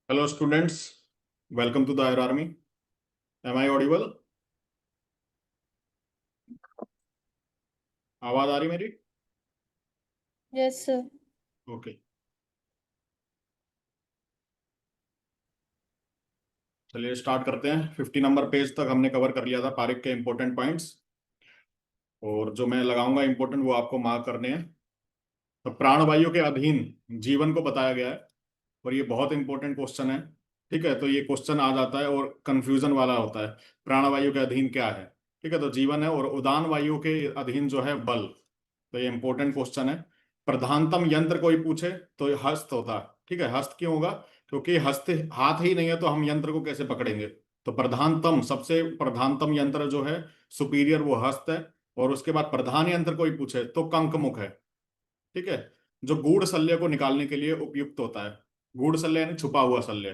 Hello students, welcome to the Air Army. Am I audible? आवाज आ रही मेरी? Yes sir. Okay, चलिए start करते हैं। 50 नंबर पेज तक हमने कवर कर लिया था पारिक के इंपॉर्टेंट पॉइंट्स, और जो मैं लगाऊंगा इंपॉर्टेंट वो आपको मार्क करने हैं। तो प्राणवायु के अधीन जीवन को बताया गया है, और ये बहुत इंपॉर्टेंट क्वेश्चन है। ठीक है, तो ये क्वेश्चन आ जाता है और कंफ्यूजन वाला होता है। प्राणवायु के अधीन क्या है? ठीक है, तो जीवन है, और उदान वायु के अधीन जो है बल। तो ये इंपॉर्टेंट क्वेश्चन है। प्रधानतम यंत्र कोई पूछे तो ये हस्त होता है। ठीक है, हस्त क्यों होगा? क्योंकि हस्त हाथ ही नहीं है तो हम यंत्र को कैसे पकड़ेंगे? तो प्रधानतम, सबसे प्रधानतम यंत्र जो है सुपीरियर, वो हस्त है। और उसके बाद प्रधान यंत्र कोई पूछे तो कंकमुख है। ठीक है, जो गूढ़ शल्य को निकालने के लिए उपयुक्त होता है। गूढ़ शल्य यानी छुपा हुआ शल्य।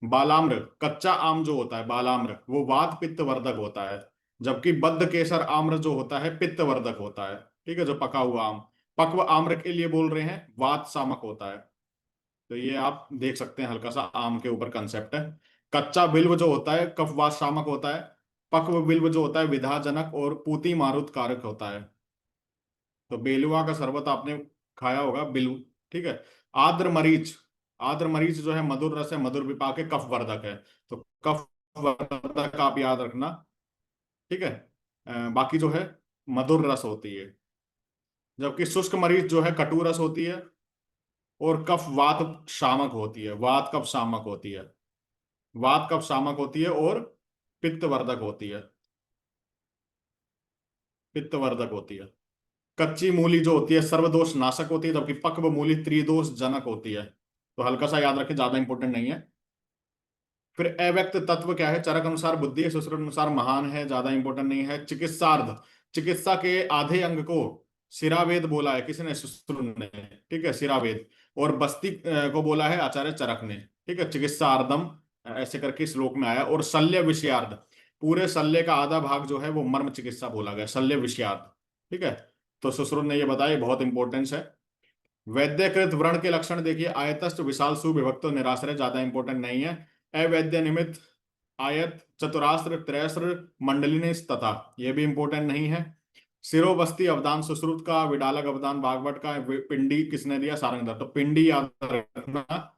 बालाम्र, कच्चा आम जो होता है बालाम्र, वो वात पित्त वर्धक होता है। जबकि बद्ध केसर आम्र जो होता है पित्त वर्धक होता है। ठीक है, जो पका हुआ आम। पक्व आम्र के लिए बोल रहे हैं, वात शामक होता है। तो ये आप देख सकते हैं, हल्का सा आम के ऊपर कंसेप्ट है। कच्चा बिल्व जो होता है कफ वात शामक होता है। पक्व बिल्व जो होता है विधाजनक और पूती मारुत कारक होता है। तो बेलुआ का शरबत आपने खाया होगा, बिल्व। ठीक है। आर्द्र मरीच, आर्द्र मरीच जो है मधुर रस है, मधुर विपाक है, कफ वर्धक है। तो कफ वर्धक आप याद रखना। ठीक है। बाकी जो है मधुर रस होती है। जबकि शुष्क मरीच जो है कटु रस होती है। और कफ वात शामक होती है, वात कफ शामक होती है। वात कफ शामक होती है और पित्त वर्धक होती है। पित्त वर्धक होती है। कच्ची मूली जो होती है सर्वदोष नाशक होती है, जबकि पक्व मूली त्रिदोष जनक होती है। तो हल्का सा याद रखें, ज्यादा इंपॉर्टेंट नहीं है। फिर अव्यक्त तत्व क्या है? चरक अनुसार बुद्धि है, सुश्रुत अनुसार महान है, ज्यादा इंपॉर्टेंट नहीं है। चिकित्सार्थ, चिकित्सा के आधे अंग को शिरावेद बोला है किसने? सुश्रुत ने। ठीक है, शिरावेद। और बस्ती को बोला है आचार्य चरक ने। ठीक है, चिकित्सार्धम ऐसे करके श्लोक में आया। और शल्य विषयार्ध, पूरे शल्य का आधा भाग जो है वो मर्म चिकित्सा बोला गया, शल्य विषयार्ध। ठीक है, तो सुश्रुत ने ये बताया, बहुत इंपॉर्टेंस है। वैद्यकृत व्रण के लक्षण देखिए, आयतस्थ विशाल सुविभक्त निराश्रय, ज्यादा इंपॉर्टेंट नहीं है। अवैद्य निमित्त, आयत, चतुरास्त्र, त्रयस्त्र, मंडलिनिस तथा, ये भी इंपॉर्टेंट नहीं है। सिरोबस्ती अवदान सुश्रुत का, विडालक अवदान भागवत का, पिंडी किसने दिया? सारंगधर। तो पिंडी याद रखना,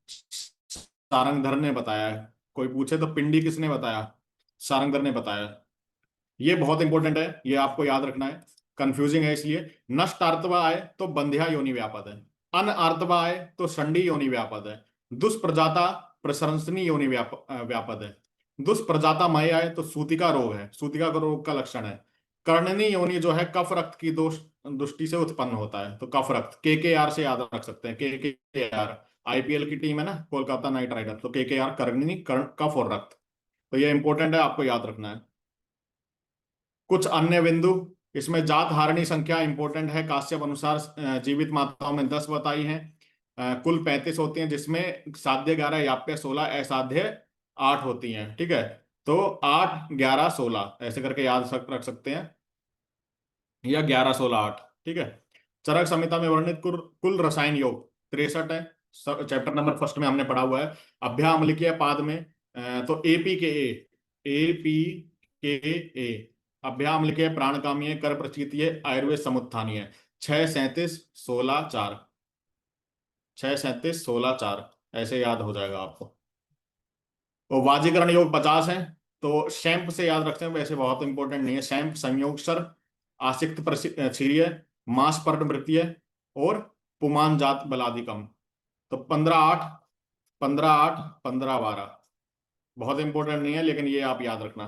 सारंगधर ने बताया है। कोई पूछे तो पिंडी किसने बताया? सारंगधर ने बताया। ये बहुत इंपॉर्टेंट है, ये आपको याद रखना है। कंफ्यूजिंग है इसलिए। नष्ट आर्तवा आए तो बंध्या योनि व्यापद है। अन आर्तवा आए तो षंडी योनि व्यापद है। दुष्प्रजाता प्रशंसनीय योनि व्यापद है। दुष्प्रजाता मय आए तो सूतिका रोग है, सूतिका का रोग का लक्षण है। कर्णनी योनि जो है कफ रक्त की दोष दृष्टि से उत्पन्न होता है। तो कफ रक्त के आर से याद रख सकते हैं, के आर। आईपीएल की टीम है ना, कोलकाता नाइट राइडर, तो के आर कर्णनी, कफ और रक्त। तो ये इंपॉर्टेंट है, आपको याद रखना है। कुछ अन्य बिंदु, इसमें जात हारणी संख्या इंपॉर्टेंट है। काश्यप अनुसार जीवित माताओं में 10 बताई हैं। कुल 35 होती हैं, जिसमें साध्य 11, याप्य 16, असाध्य 8 होती हैं। ठीक है, तो 8 11 16 ऐसे करके रख सकते हैं, या 11 16 8। ठीक है। चरक संहिता में वर्णित कुल रसायन योग 63 है। चैप्टर नंबर फर्स्ट में हमने पढ़ा हुआ है। अभ्या अम्लीय पाद में तो एपी के एपी के ए अभ्या अम्लीय प्राणकामी है, कर प्रचीतीय, आयुर्वेद समुत्थानीय। 6 37 16 4, 6 37 16 4 ऐसे याद हो जाएगा आपको। तो वाजीकरण योग 50 है। तो शैम्प से याद रखते हैं, वैसे बहुत इंपॉर्टेंट नहीं है। शैम्प संयोग सर, आसिक्त क्षीरिय, मांस पर्ण वृत्तीय, और पुमान जात बलादिकम। तो 15 8, 15 8, 15 12 बहुत इंपॉर्टेंट नहीं है, लेकिन ये आप याद रखना।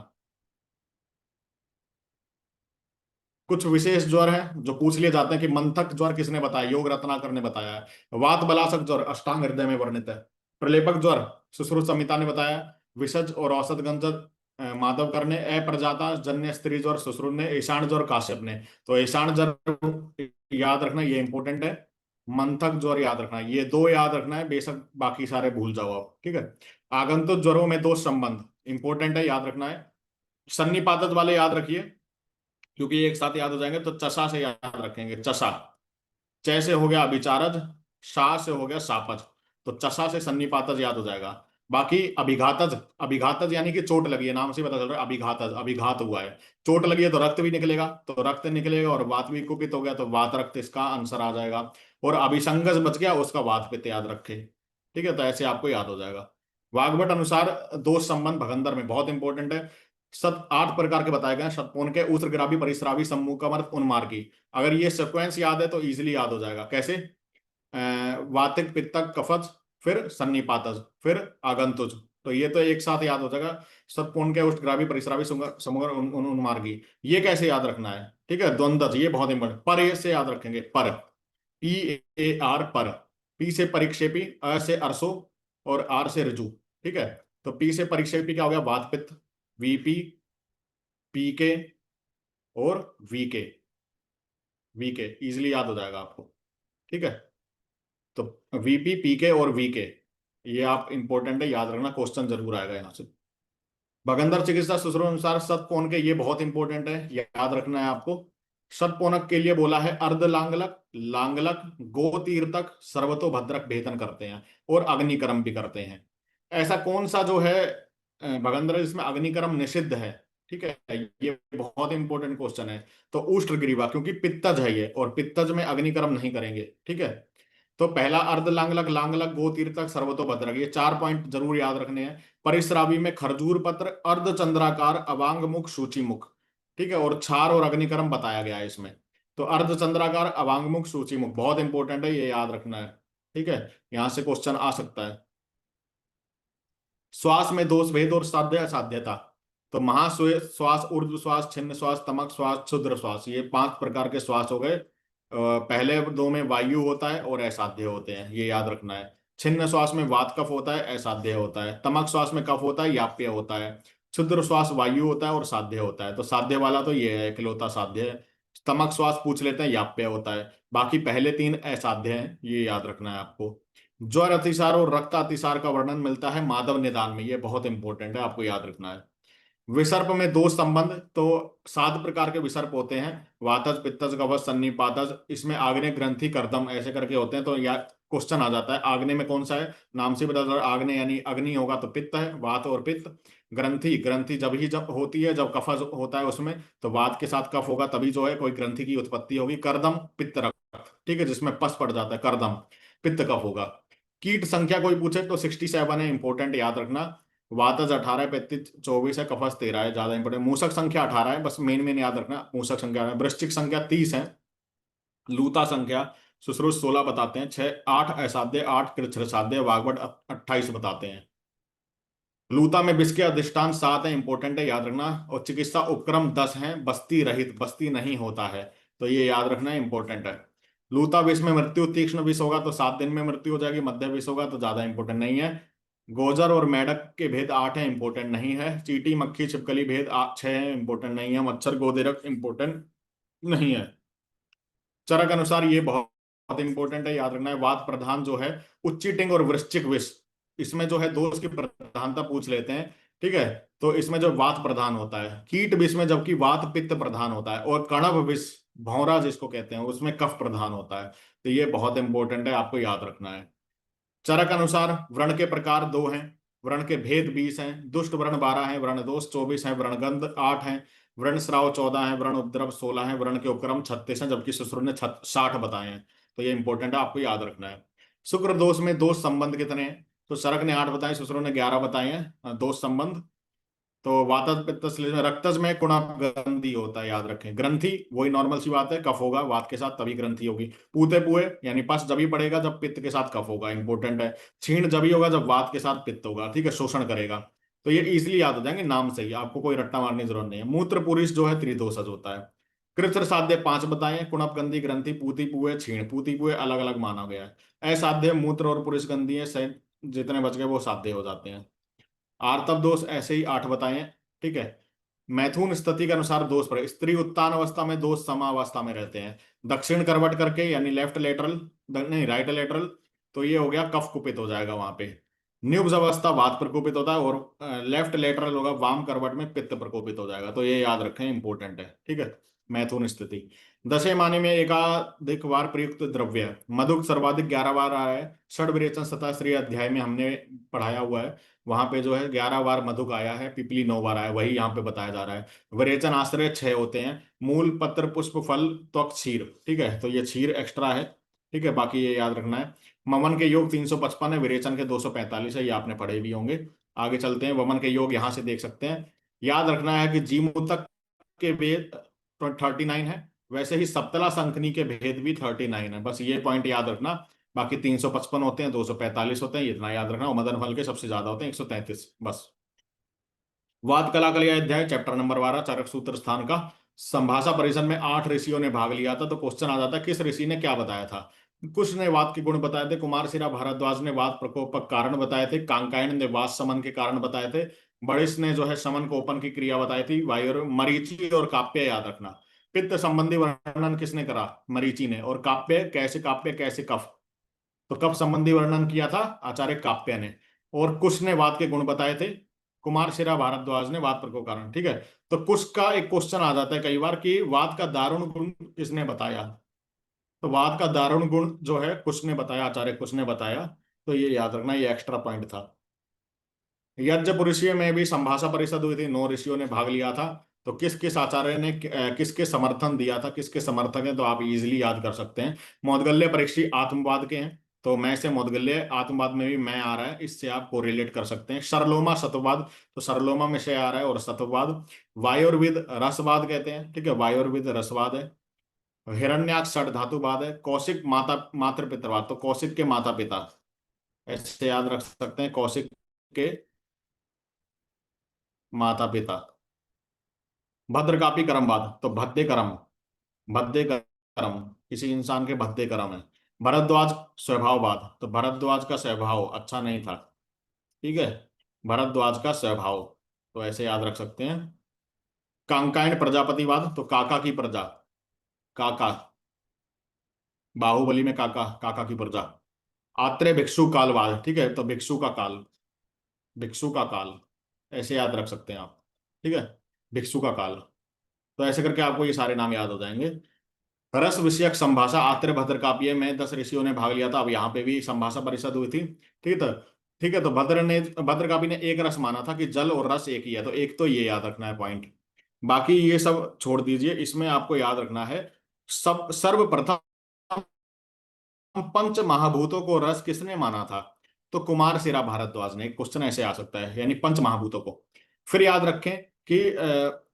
कुछ विशेष ज्वर है जो पूछ लिए जाते हैं कि मंथक ज्वर किसने बताया? योग रत्नाकर ने बताया है। वात बलासक ज्वर अष्टांग हृदय में वर्णित है। प्रलेपक ज्वर सुश्रुत संहिता ने बताया। विषज और औसत गंजत माधवकर ने। अप्रजाता जन्य स्त्री ज्वर सुश्रुत ने। ईशान ज्वर काश्यप ने। तो ईशान ज्वर याद रखना, ये इंपॉर्टेंट है। मंथक ज्वर याद रखना, ये दो याद रखना है, बेशक बाकी सारे भूल जाओ आप। ठीक है। आगंतुक ज्वरों में दो संबंध इंपॉर्टेंट है, याद रखना है। सन्निपातक वाले याद रखिए, क्योंकि ये एक साथ याद हो जाएंगे। तो चसा से याद रखेंगे, चसा। च से हो गया अभिचारज, शा से हो गया सापज। तो चसा से सन्निपातज याद हो जाएगा। बाकी अभिघातज, अभिघातज यानी कि चोट लगी है, नाम से पता चल रहा है अभिघातज, अभिघात हुआ है। चोट लगी है तो रक्त भी निकलेगा, तो रक्त निकलेगा, और वात भी कुपित हो गया तो वात रक्त इसका आंसर आ जाएगा। और अभिसंगज बच गया, उसका वात पित्त याद रखे। ठीक है, तो ऐसे आपको याद हो जाएगा। वाग्भट अनुसार दोष संबंध भगंदर में बहुत इंपॉर्टेंट है। सत 8 प्रकार के बताए गए हैं शतपूर्ण के, ऊर्ध्वग्रावी परिस्रावी सम्मुख कमर उन्मार्गी। अगर ये सीक्वेंस याद है तो इजीली याद हो जाएगा। कैसे? वातिक पित्तक कफज, फिर सन्निपातज, फिर आगंतुज। तो ये तो एक साथ याद हो जाएगा। सतपूर्ण के ऊष्ठग्रावी परिस्रावी समूह उन्मार्गी। ये कैसे याद रखना है? ठीक है, द्वंद्वज, ये बहुत इंपॉर्टेंट। पर से याद रखेंगे, पर, PAR, पर। पी से परिक्षेपी, अ से अरसो, और आर से ऋजु। ठीक है, तो पी से परिक्षेपी क्या हो गया? वात पित्त, VP, PK और VK। VK इजिली याद हो जाएगा आपको। ठीक है, तो VP, PK और VK, ये आप इंपॉर्टेंट है, याद रखना, क्वेश्चन जरूर आएगा यहां से। भगंदर चिकित्सा सूत्रों अनुसार सतपोनक के, ये बहुत इंपॉर्टेंट है, याद रखना है आपको। सतपोनक के लिए बोला है अर्ध लांगलक, लांगलक, गोतीर्थक, सर्वतोभद्रक भेदन करते हैं और अग्निकर्म भी करते हैं। ऐसा कौन सा जो है भगंदर जिसमें अग्निकर्म निषिद्ध है? ठीक है, ये बहुत इंपॉर्टेंट क्वेश्चन है। तो उष्ट्रग्रीवा, क्योंकि पित्तज है ये, और पित्तज में अग्निकर्म नहीं करेंगे। ठीक है, तो पहला अर्ध लांगलक, लांगलक, गोतीर्थक, सर्वतोभद्रक, ये 4 पॉइंट जरूर याद रखने हैं। परिस्रावी में खरजूर पत्र, अर्ध चंद्राकार, अवांग मुख, सूची मुख। ठीक है, और क्षार और अग्निकर्म बताया गया है इसमें। तो अर्ध चंद्राकार, अवांग मुख, सूची मुख बहुत इंपॉर्टेंट है, ये याद रखना है। ठीक है, यहां से क्वेश्चन आ सकता है। श्वास में दोष भेद और साध्य असाध्यता। तो महाश्वास, ऊर्ध्व श्वास, छिन्न श्वास, तमक श्वास, क्षुद्र श्वास, ये 5 प्रकार के श्वास हो गए। पहले 2 में वायु होता है और असाध्य होते हैं, ये याद रखना है। छिन्न श्वास में वात कफ होता है, असाध्य होता है। तमक श्वास में कफ होता है, याप्य होता है। क्षुद्र श्वास वायु होता है और साध्य होता है। तो साध्य वाला तो ये है, इकलौता साध्य है। तमक श्वास पूछ लेते हैं, याप्य होता है। बाकी पहले 3 असाध्य हैं, ये याद रखना है आपको। ज्वर अतिसार और रक्त अतिसार का वर्णन मिलता है माधव निदान में, ये बहुत इंपॉर्टेंट है, आपको याद रखना है। विसर्प में दोष संबंध, तो 7 प्रकार के विसर्प होते हैं। वातज, पित्तज, कवच, सन्निपातज। इसमें आग्नेय, ग्रंथि, कर्दम ऐसे करके होते हैं। तो या क्वेश्चन आ जाता है आग्नेय में कौन सा है, नाम से पता चल रहा है आग्नेय यानी अग्नि होगा तो पित्त है, वात और पित्त। ग्रंथि, ग्रंथि जब होती है जब कफ होता है उसमें, तो वात के साथ कफ होगा तभी जो है कोई ग्रंथि की उत्पत्ति होगी। कर्दम, पित्त रक्त। ठीक है, जिसमें पस पड़ जाता है, कर्दम, पित्त कफ होगा। कीट संख्या कोई पूछे तो 67 है, इंपॉर्टेंट, याद रखना। वातज 18 है, पित्त 24 है, कफस 13 है, ज्यादा इंपॉर्टेंट। मूसक संख्या 18 है, बस मेन याद रखना, मूसक संख्या है। वृश्चिक संख्या 30 है। लूता संख्या सुश्रुत 16 बताते हैं, 6 8 असाध्य, 8 कृच्छ्र साध्य, वाग्भट 28 बताते हैं। लूता में विष के अधिष्ठान 7 है, इंपॉर्टेंट है, याद रखना। और चिकित्सा उपक्रम 10 है, बस्ती रहित, बस्ती नहीं होता है, तो ये याद रखना इंपॉर्टेंट है। लूता विष में मृत्यु, तीक्ष्ण विष होगा तो 7 दिन में मृत्यु हो जाएगी, मध्य विष होगा तो ज्यादा इंपॉर्टेंट नहीं है। गोजर और मेढक के भेद 8 है, इंपॉर्टेंट नहीं है। चींटी, मक्खी, छिपकली भेद 6 है, इंपॉर्टेंट नहीं है। मच्छर, गोदेरक इंपॉर्टेंट नहीं है। चरक अनुसार ये बहुत बहुत इंपॉर्टेंट है, याद रखना है। वात प्रधान जो है उच्चीटिंग और वृश्चिक विष, इसमें जो है दोष की प्रधानता पूछ लेते हैं। ठीक है, तो इसमें जो वात प्रधान होता है। कीट विष में जबकि वात पित्त प्रधान होता है। और कणव विष, भौरा जिसको कहते हैं, उसमें कफ प्रधान होता है। तो ये बहुत इंपॉर्टेंट है, आपको याद रखना है। चरक अनुसार व्रण के प्रकार 2 हैं, व्रण के भेद 20 हैं। दुष्ट व्रण 12 है, व्रण दोष 24 है, व्रणगंध 8 है, व्रण स्राव 14 है, व्रण उपद्रव 16 है, व्रण के उपक्रम 36 है, जबकि ससुर ने 60 बताए हैं। तो ये इंपॉर्टेंट है, आपको याद रखना है। शुक्र दोष में दोष संबंध कितने हैं? तो चरक ने 8 बताए, ससुर ने 11 बताए हैं दोष संबंध। तो वातज, पित्त, श्लेष्म में, रक्तज में कुणप होता है, याद रखें। ग्रंथि वही नॉर्मल सी बात है, कफ होगा वात के साथ तभी ग्रंथि होगी। पूते पुए यानी पस जब ही पड़ेगा जब पित्त के साथ कफ होगा, इंपॉर्टेंट है। छीण जब ही होगा जब वात के साथ पित्त होगा। ठीक है, शोषण करेगा। तो ये इजिली याद हो जाएंगे नाम से ही, आपको कोई रट्टा मारने की जरूरत नहीं है। मूत्र पुरुष जो है त्रिदोषज होता है। कृत्र साध्य 5 बताए, कुणप गंधी, ग्रंथि, पूती पुए, छीण। पूती पुए अलग अलग माना गया है। असाध्य मूत्र और पुरुष गंधी है, जितने बच गए वो साध्य हो जाते हैं। आर्तव दोष ऐसे ही 8 बताए हैं। ठीक है, मैथुन स्थिति के अनुसार दोष पर स्त्री उत्तान अवस्था में, दोष समावस्था में रहते हैं। दक्षिण करवट करके यानी लेफ्ट लेटरल, नहीं राइट लेटरल, तो ये हो गया कफ कुपित हो जाएगा वहां पे। न्यूब्ज अवस्था वात प्रकोपित होता है, और लेफ्ट लेटरल होगा वाम करवट में पित्त प्रकोपित हो जाएगा। तो ये याद रखें, इंपॉर्टेंट है। ठीक है, मैथुन स्थिति। दशे माने में एकाधिक बार प्रयुक्त द्रव्य, मधुक सर्वाधिक 11 बार आया है। षड विरेचन शताश्री अध्याय में हमने पढ़ाया हुआ है, वहां पे जो है 11 बार मधुक आया है, पिपली 9 बार आया है, वही यहाँ पे बताया जा रहा है। विरेचन आश्रय 6 होते हैं, मूल पत्र पुष्प फल त्वक क्षीर, ठीक है, तो ये क्षीर एक्स्ट्रा है, ठीक है, बाकी ये याद रखना है। ममन के योग 355 है, विरेचन के 245 है, ये आपने पढ़े भी होंगे। आगे चलते हैं, वमन के योग यहाँ से देख सकते हैं। याद रखना है कि जीमूतक के वेद 39 है, वैसे ही सप्तला संखनी के भेद भी 39 है, बस ये पॉइंट याद रखना। बाकी 355 होते हैं, 245 होते हैं, इतना याद रखना। और मदन फल के सबसे ज्यादा होते हैं, 133 बस। वाद कला कलिया अध्याय चैप्टर नंबर 12 चरक सूत्र स्थान का। संभाषा परिषद में 8 ऋषियों ने भाग लिया था, तो क्वेश्चन आ जाता है किस ऋषि ने क्या बताया था। कुछ ने वाद के गुण बताए थे, कुमारशिला भारद्वाज ने वाद प्रकोप का कारण बताए थे, कांकायन ने वाद समन के कारण बताए थे, बड़िस ने जो है समन कोपन की क्रिया बताई थी, वायु मरीचि और काप्य याद रखना। पित्त संबंधी वर्णन किसने करा, मरीचि ने। और काप्य कैसे कफ, तो कफ संबंधी वर्णन किया था आचार्य काप्य ने। और कुश ने वाद के गुण बताए थे, कुमारशिला भारद्वाज ने वाद प्रकोप कारण, ठीक है। तो कुश का एक क्वेश्चन आ जाता है कई बार कि वाद का दारुण गुण किसने बताया, तो वाद का दारुण गुण जो है कुश ने बताया, आचार्य कुश ने बताया, तो ये याद रखना, ये एक्स्ट्रा पॉइंट था। यज्ञ पुरुषीय में भी संभाषा परिषद हुई थी, 9 ऋषियों ने भाग लिया था। तो किस किस आचार्य ने किसके समर्थन दिया था, किसके समर्थक हैं, तो आप इजीली याद कर सकते हैं। मौदगल्य परीक्षी आत्मवाद के हैं, तो मैं से मौदगल्य, आत्मवाद में भी मैं आ रहा है, इससे आप कोरिलेट कर सकते हैं। सरलोमा सतवाद, तो सरलोमा में से आ रहा है, और सतवाद। वायुर्विद रसवाद कहते हैं, ठीक है, वायुर्विद रसवाद है। हिरण्याक्ष षड धातुवाद है। कौशिक माता मातृ पितृवाद, तो कौशिक के माता पिता, ऐसे याद रख सकते हैं, कौशिक के माता पिता। भद्रकापी कर्मवाद, तो भद्दे कर्म, भद्दे कर्म किसी इंसान के भद्दे कर्म है। भरद्वाज स्वभाववाद, तो भरद्वाज का स्वभाव अच्छा नहीं था, ठीक है, भरद्वाज का स्वभाव, तो ऐसे याद रख सकते हैं। कांकायन प्रजापतिवाद, तो काका की प्रजा, काका, बाहुबली में काका, काका की प्रजा। आत्रेय भिक्षु कालवाद, ठीक है, तो भिक्षु का काल, भिक्षु का काल, ऐसे याद रख सकते हैं आप, ठीक है, भिक्षु का काल। तो ऐसे करके आपको ये सारे नाम याद हो जाएंगे। रस विषयक संभाषा आत्रेय भद्र काव्य में 10 ऋषियों ने भाग लिया था, अब यहाँ पे भी संभाषा परिषद हुई थी, ठीक है। ठीक है, तो भद्र काव्य ने एक रस माना था कि जल और रस एक ही है, तो एक तो ये याद रखना है पॉइंट। बाकी ये सब छोड़ दीजिए, इसमें आपको याद रखना है सब सर्वप्रथम पंच महाभूतों को रस किसने माना था, तो कुमारशिला भारद्वाज ने। क्वेश्चन ऐसे आ सकता है, यानी पंच महाभूतों को। फिर याद रखें कि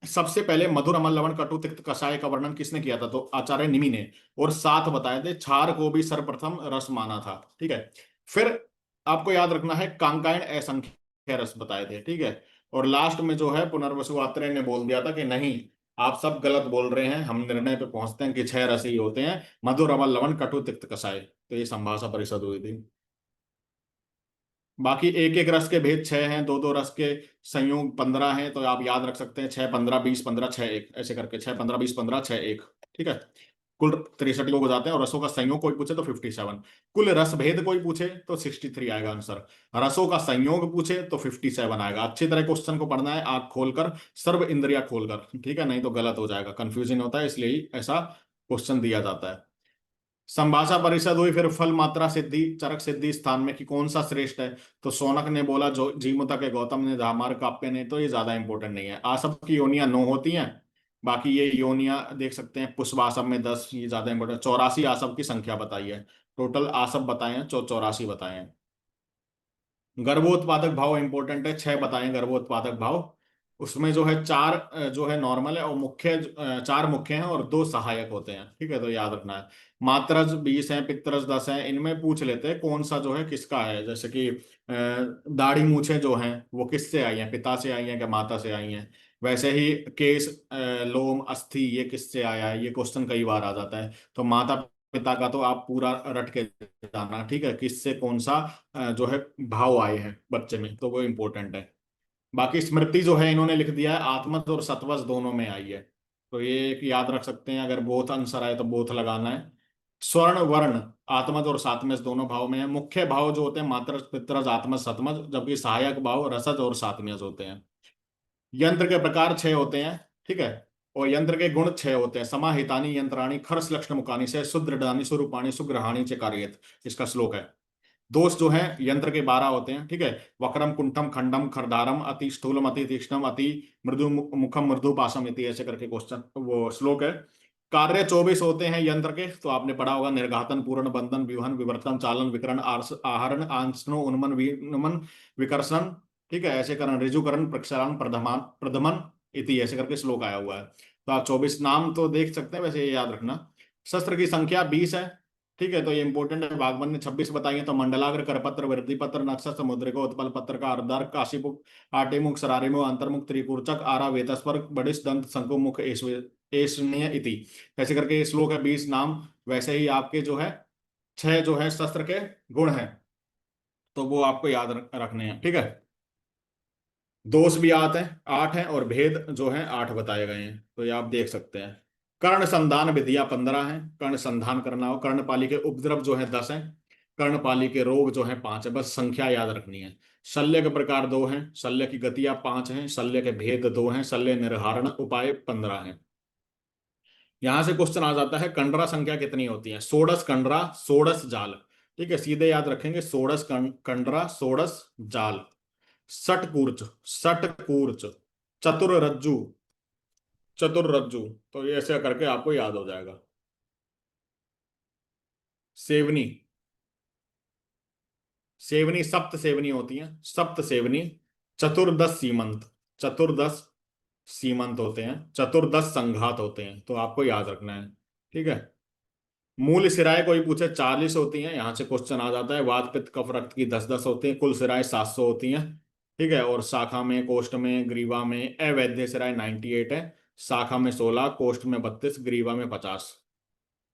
सबसे पहले मधुर अमल लवण कटु तिक्त कषाय का वर्णन किसने किया था, तो आचार्य निमि ने। और साथ बताए थे क्षार को भी सर्वप्रथम रस माना था, ठीक है। फिर आपको याद रखना है कांकायन असंख्य रस बताए थे, ठीक है। और लास्ट में जो है पुनर्वसु आत्रेय ने बोल दिया था कि नहीं, आप सब गलत बोल रहे हैं, हम निर्णय पे पहुंचते हैं कि 6 रस ही होते हैं, मधुर अमल लवण कटु तिक्त कषाय। तो ये संभाषा परिषद हुई थी। बाकी एक एक रस के भेद 6 हैं, दो दो रस के संयोग 15 हैं, तो आप याद रख सकते हैं 6 15 20 15 6 1, ऐसे करके 6 15 20 15 6 1, ठीक है। कुल 63 योग हो जाते हैं, और रसों का संयोग कोई पूछे तो 57। कुल रस भेद कोई पूछे तो 63 आएगा आंसर। रसों का संयोग पूछे तो 57 आएगा। अच्छी तरह क्वेश्चन को पढ़ना है, आंख खोलकर, सर्व इंद्रिया खोलकर, ठीक है, नहीं तो गलत हो जाएगा, कंफ्यूजन होता है, इसलिए ही ऐसा क्वेश्चन दिया जाता है। संभाषा परिषद हुई, फिर फल मात्रा सिद्धि चरक सिद्धि स्थान में कि कौन सा श्रेष्ठ है, तो सोनक ने बोला जो जीमूतक है, गौतम ने, धामार काप्य ने, तो ये ज्यादा इंपॉर्टेंट नहीं है। आसव की योनियां 9 होती हैं, बाकी ये योनियां देख सकते हैं, पुष्प आसव में 10, ये ज्यादा इंपॉर्टेंट। 84 आसव की संख्या बताई है, टोटल आसव बताए हैं 84 बताए हैं। गर्भोत्पादक भाव इंपॉर्टेंट है, 6 बताए गर्भोत्पादक भाव। उसमें जो है 4 जो है नॉर्मल है, और मुख्य 4 मुख्य हैं और 2 सहायक होते हैं, ठीक है, तो याद रखना है। मात्रज 20 है, पितरज 10 है, इनमें पूछ लेते हैं कौन सा जो है किसका है, जैसे कि दाढ़ी मूछें जो हैं वो किससे आई हैं, पिता से आई हैं कि माता से आई हैं। वैसे ही केस, लोम, अस्थि, ये किससे आया है, ये क्वेश्चन कई बार आ जाता है। तो माता पिता का तो आप पूरा रट के जाना, ठीक है, किससे कौन सा जो है भाव आए हैं बच्चे में, तो वो इंपॉर्टेंट है। बाकी स्मृति जो है इन्होंने लिख दिया है आत्मज और सत्वज दोनों में आई है, तो ये एक याद रख सकते हैं, अगर बोथ आंसर आए तो बोथ लगाना है। स्वर्ण वर्ण आत्मज और सात्मज दोनों भाव में है। मुख्य भाव जो होते हैं मात्रज पितरज आत्मज सतमज, जबकि सहायक भाव रसज और सात्मज होते हैं। यंत्र के प्रकार 6 होते हैं, ठीक है। और यंत्र के गुण 6 होते हैं। समाहितानि यंत्राणि खर्स लक्षण मुकानि से सुदृढ़ानि सुरूपाणि सुग्रहाणि च कार्येत। इसका श्लोक है। दोष जो है यंत्र के 12 होते हैं, ठीक है। वक्रम कुंठम खंडम खरदारम अति स्थूलम अति तीक्ष्णम अति मृदु मुखम मृदु पाशम इति, ऐसे करके क्वेश्चन वो श्लोक है। कार्य 24 होते हैं यंत्र के, तो आपने पढ़ा होगा। निर्घातन पूर्ण बंधन विवहन विवर्तन चालन विकरण आहरण आंसनो उन्मन विनमन विकर्षण, ठीक है। ऐसे करण ऋजुकरण प्रक्षालन प्रधमान प्रधमन इति, ऐसे करके श्लोक आया हुआ है। तो आप 24 नाम तो देख सकते हैं, वैसे ये याद रखना। शस्त्र की संख्या 20 है, ठीक है। तो ये इंपॉर्टेंट है। बागबान ने 26 बताई है। तो मंडलाग्र करपत्र वृद्धि पत्र नक्शा समुद्रिका उत्पल पत्र का अर्धार काशीमुख आटेमुख सरारिमुख अंतर्मुख त्रिकूर्चक आरा वेतस्पर बडिश दंत शंकुमुख एशनीय इति, ऐसे करके ये श्लोक है। 20 नाम। वैसे ही आपके जो है 6 जो है शस्त्र के गुण हैं, तो वो आपको याद रखने हैं, ठीक है। दोष भी 8 हैं, 8 हैं, और भेद जो है 8 बताए गए हैं, तो ये आप देख सकते हैं। कर्ण संधान विधियां 15 हैं। कर्ण संधान करना हो। कर्णपाली के उपद्रव जो है 10 हैं। कर्णपाली के रोग जो है 5 है, बस संख्या याद रखनी है। शल्य के प्रकार 2 हैं। शल्य की गतियां 5 हैं। शल्य के भेद 2 हैं। शल्य निर्हारण उपाय 15 हैं। यहां से क्वेश्चन आ जाता है कंडरा संख्या कितनी होती है। षोडश कंडरा षोडश जाल, ठीक है। सीधे याद रखेंगे षोडश कंडरा षोडश जाल। षटकूर्च षटकूर्च चतुर्रज्जु चतुर्रज्जु, तो ये ऐसे करके आपको याद हो जाएगा। सेवनी सेवनी सप्त सेवनी होती है। सप्त सेवनी। चतुर्दश सीमंत चतुर्दश सीमंत होते हैं। चतुर्दश संघात होते हैं, तो आपको याद रखना है, ठीक है। मूल सिराएं कोई पूछे 40 होती हैं, यहां से क्वेश्चन आ जाता है। वात पित्त कफ रक्त की 10-10 होती हैं। कुल सिराएं 700 होती हैं, ठीक है। और शाखा में कोष्ठ में ग्रीवा में अवैध सिराएं 98 है। शाखा में 16, कोष्ठ में 32, ग्रीवा में 50।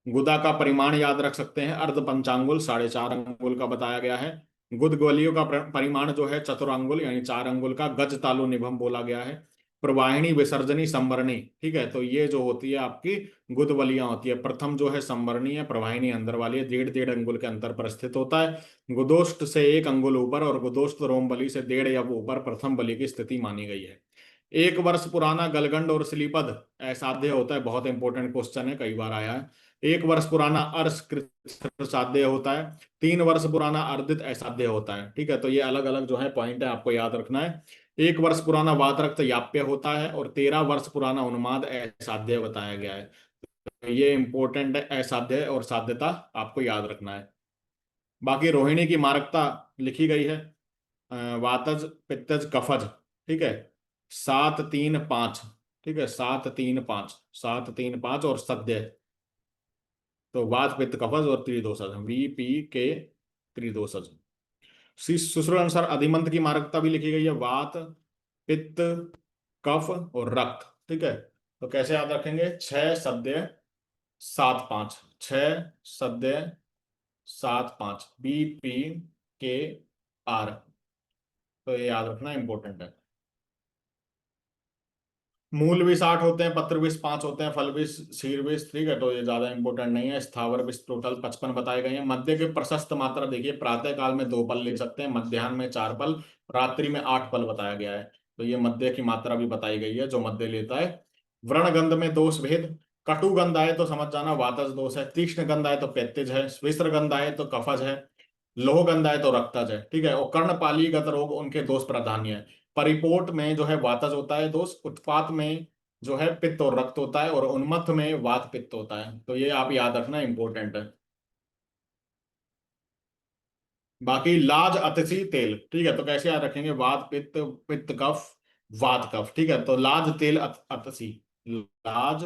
गुदा का परिमाण याद रख सकते हैं। अर्ध पंचांगुल 4.5 अंगुल का बताया गया है। गुद ग्वलियों का परिमाण जो है चतुरांगुल यानी 4 अंगुल का। गज तालु निभम बोला गया है। प्रवाहिनी विसर्जनी संवरणी, ठीक है। तो ये जो होती है आपकी गुदवलियां होती है। प्रथम जो है संवरणी है, प्रवाहिनी अंदर वाली है। 1.5 अंगुल के अंतर पर स्थित होता है। गुदोष्ट से 1 अंगुल ऊपर और गुदोष्ट रोम बलि से 1.5 या ऊपर प्रथम बलि की स्थिति मानी गई है। 1 वर्ष पुराना गलगंड और श्लीपद असाध्य होता है। बहुत इंपॉर्टेंट क्वेश्चन है, कई बार आया है। 1 वर्ष पुराना अर्श कृत साध्य होता है। 3 वर्ष पुराना अर्दित असाध्य होता है, ठीक है। तो ये अलग अलग जो है पॉइंट है, आपको याद रखना है। 1 वर्ष पुराना वात रक्त याप्य होता है, और 13 वर्ष पुराना उन्माद असाध्य बताया गया है। तो ये इंपॉर्टेंट है, असाध्य और साध्यता आपको याद रखना है। बाकी रोहिणी की मारकता लिखी गई है। वातज पित्तज कफज, ठीक है। 7-3-5, ठीक है। 7-3-5 7-3-5 और सद्य, तो वात पित्त कफज और त्रिदोषज VPK त्रिदोषज। सूत्र अनुसार अधिमंत की मारकता भी लिखी गई है। वात पित्त कफ और रक्त, ठीक है। तो कैसे याद रखेंगे। 6 सद्य 7-5, 6 सद्य 7-5 BPKR, तो ये याद रखना इंपॉर्टेंट है। मूल विष 8 होते हैं। पत्र विष 5 होते हैं। फल विष शीर विष, ठीक है। तो ये ज्यादा इंपॉर्टेंट नहीं है। स्थावर विष टोटल 55 बताए गए हैं। मध्य के प्रशस्त मात्रा देखिए। प्रातः काल में 2 पल ले सकते हैं। मध्याह्न में 4 पल, रात्रि में 8 पल बताया गया है। तो ये मध्य की मात्रा भी बताई गई है, जो मध्य लेता है। व्रण गंध में दोष भेद। कटु गंध आए तो समझ जाना वातज दोष है। तीक्ष्ण गंध आए तो पित्तज है। विस्र गंध आए तो कफज है। लोह गंध आए तो रक्तज है, ठीक है। और कर्णपालीगत रोग उनके दोष प्राधान्य है। परिपोट में जो है वातज होता है दोष। उत्पात में जो है पित्त और रक्त होता है। और उन्मत्त में वात पित्त होता है। तो ये आप याद रखना इंपॉर्टेंट है। बाकी लाज अतिथि तेल, ठीक है। तो कैसे याद रखेंगे। वात पित्त पित्त कफ वात कफ, ठीक है। तो लाज तेल अतसी, लाज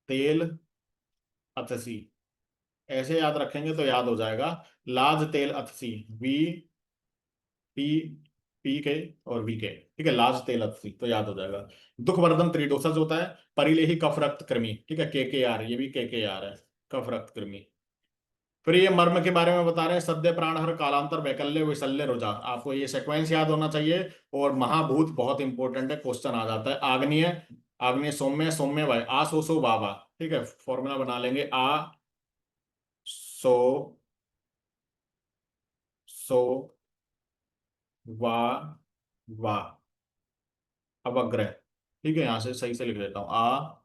तेल अतसी, ऐसे याद रखेंगे तो याद हो जाएगा। लाज तेल अतसी पी PK और VK, ठीक है। लाज तेल अतसी, तो याद हो जाएगा। दुख वर्धन त्रिदोषज होता है। परिलेही कफ रक्त कृमि, ठीक है। KKR, ये भी KKR है। कफ रक्त कृमि। फिर ये मर्म के बारे में बता रहे हैं। सद्य प्राणहर कालांतर वैकल्य विशल्य रुजा, आपको ये सीक्वेंस याद होना चाहिए। और महाभूत बहुत इंपॉर्टेंट है, क्वेश्चन आ जाता है। आग्नेय आग्नेय सौम्य सौम्य वाय आसोसो वावा, ठीक है। फॉर्मूला बना लेंगे। सो सो वा वा, अवग्रह, ठीक है, यहां से सही से लिख देता हूं,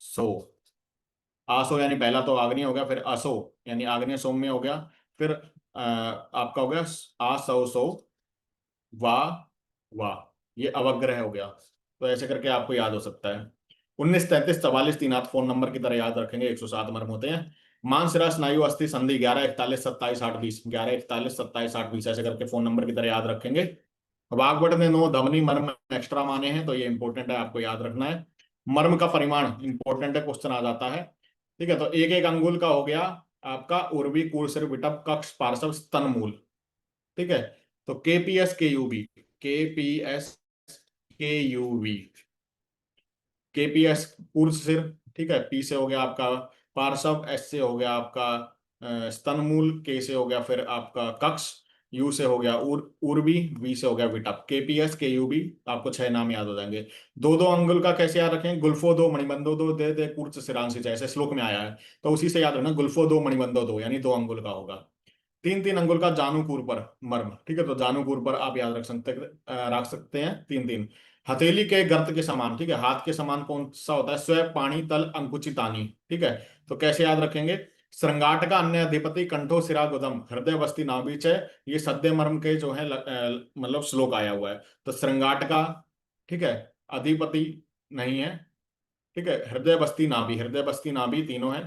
सो, आसो यानी पहला तो आग्नेय हो गया, फिर असो यानी आग्नेय सौम्य हो गया, फिर आपका हो गया आसो सो, वाह वाह, ये अवग्रह हो गया। तो ऐसे करके आपको याद हो सकता है। 19 33 44 3 8 फोन नंबर की तरह याद रखेंगे, 107 मर्म होते हैं। मांसरा स्नायु अस्थि संधि 11 41 27 8 20, 11 41 27 8 20, ऐसे करके फोन नंबर की तरह याद रखेंगे। वाग्भट ने 9 धमनी मर्म एक्स्ट्रा माने हैं, तो ये इंपॉर्टेंट है, आपको याद रखना है। मर्म का परिमाण इंपॉर्टेंट है, क्वेश्चन आ जाता है। ठीक है, तो एक एक अंगुल का हो गया आपका उर्वी कूर्सर विटप कक्ष पार्श्व स्तन मूल। ठीक है, तो केपीएस के यूबी, केपीएस के यूवी, केपीएस पूर्व सिर, ठीक है, पी से हो गया आपका पार्श्व, एस से हो गया आपका स्तनमूल, के से हो गया फिर आपका कक्ष, यू से हो गया उर्वी, वी से हो गया विटप, केपीएस के यूबी। आपको 6 नाम याद हो जाएंगे। दो दो अंगुल का कैसे याद रखें, गुल्फो दो मणिबंधो दो दे दे कूर्च सिरांशी, जैसे श्लोक में आया है, तो उसी से याद रखना, गुल्फो दो मणिबंधो दो, यानी 2 अंगुल का होगा। 3 3 अंगुल का जानुकूर पर मर्म, ठीक है, तो जानुकूर पर आप याद रख सकते हैं 3 3। हथेली के गर्त के समान, ठीक है, हाथ के समान कौन सा होता है, स्व पाणी तल अंकुचितानी, ठीक है, तो कैसे याद रखेंगे, श्रृंगाट का अन्य अधिपति कंठो सिरा गुदम हृदय बस्ती नाभिच है, ये सद्य मर्म के जो है मतलब श्लोक आया हुआ है। तो श्रृंगाट का, ठीक है, अधिपति नहीं है, ठीक है, हृदय बस्ती नाभि, हृदय बस्ती नाभि तीनों है,